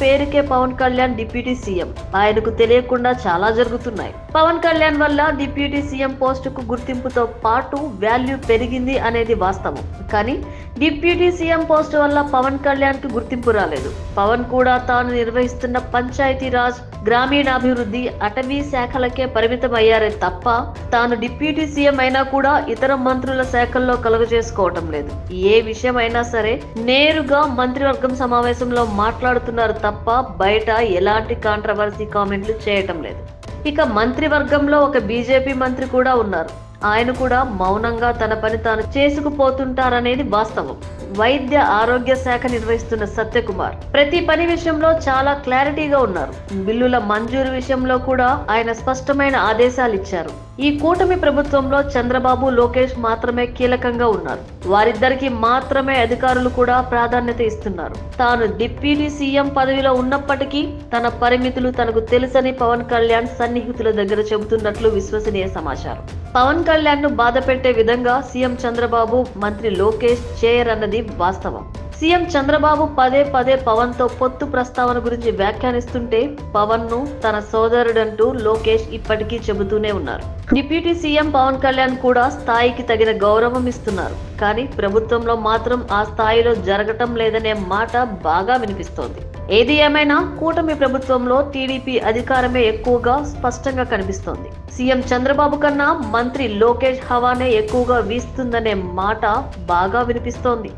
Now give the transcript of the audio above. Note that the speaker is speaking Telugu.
పేరుకే పవన్ కళ్యాణ్ డిప్యూటీ సీఎం. ఆయనకు తెలియకుండా చాలా జరుగుతున్నాయి. పవన్ కళ్యాణ్ వల్ల డిప్యూటీ సీఎం పోస్టుకు గుర్తింపుతో పాటు వాల్యూ పెరిగింది అనేది వాస్తవం. కానీ డిప్యూటీ సీఎం పోస్టు వల్ల పవన్ కళ్యాణ్ కు గుర్తింపు రాలేదు. పవన్ కూడా తాను నిర్వహిస్తున్న పంచాయతీరాజ్, గ్రామీణాభివృద్ధి, అటవీ శాఖలకే పరిమితం అయ్యారే తప్ప తాను డిప్యూటీ సీఎం అయినా కూడా ఇతర మంత్రుల శాఖల్లో కలుగజేసుకోవటం లేదు. ఏ విషయం అయినా సరే నేరుగా మంత్రివర్గం సమావేశంలో మాట్లాడుతున్నారు తప్ప బయట ఎలాంటి కాంట్రవర్సీ కామెంట్లు చేయటం లేదు. ఇక మంత్రివర్గంలో ఒక బీజేపీ మంత్రి కూడా ఉన్నారు. ఆయన కూడా మౌనంగా తన పని తాను చేసుకుపోతుంటారనేది వాస్తవం. వైద్య ఆరోగ్య శాఖ నిర్వహిస్తున్న సత్యకుమార్ ప్రతి పని విషయంలో చాలా క్లారిటీగా ఉన్నారు. బిల్లుల మంజూరు విషయంలో కూడా ఆయన స్పష్టమైన ఆదేశాలు ఇచ్చారు. ఈ కూటమి ప్రభుత్వంలో చంద్రబాబు, లోకేష్ మాత్రమే కీలకంగా ఉన్నారు. వారిద్దరికి మాత్రమే అధికారులు కూడా ప్రాధాన్యత ఇస్తున్నారు. తాను డిప్యూటీ సీఎం పదవిలో ఉన్నప్పటికీ తన పరిమితులు తనకు తెలుసని పవన్ కళ్యాణ్ సన్నిహితుల దగ్గర చెబుతున్నట్లు విశ్వసనీయ సమాచారం. పవన్ కళ్యాణ్ ను బాధ పెట్టే విధంగా సీఎం చంద్రబాబు, మంత్రి లోకేష్ చేయరన్నది వాస్తవం. సీఎం చంద్రబాబు పదే పదే పవన్ తో పొత్తు ప్రస్తావన గురించి వ్యాఖ్యానిస్తుంటే పవన్ ను తన సోదరుడంటూ లోకేష్ ఇప్పటికీ చెబుతూనే ఉన్నారు. డిప్యూటీ సీఎం పవన్ కళ్యాణ్ కూడా స్థాయికి తగిన గౌరవం ఇస్తున్నారు. కానీ ప్రభుత్వంలో మాత్రం ఆ స్థాయిలో జరగటం లేదనే మాట బాగా వినిపిస్తోంది. ఏది ఏమైనా కూటమి ప్రభుత్వంలో టీడీపీ అధికారమే ఎక్కువగా స్పష్టంగా కనిపిస్తోంది. సీఎం చంద్రబాబు కన్నా మంత్రి లోకేష్ హవానే ఎక్కువగా వీస్తుందనే మాట బాగా వినిపిస్తోంది.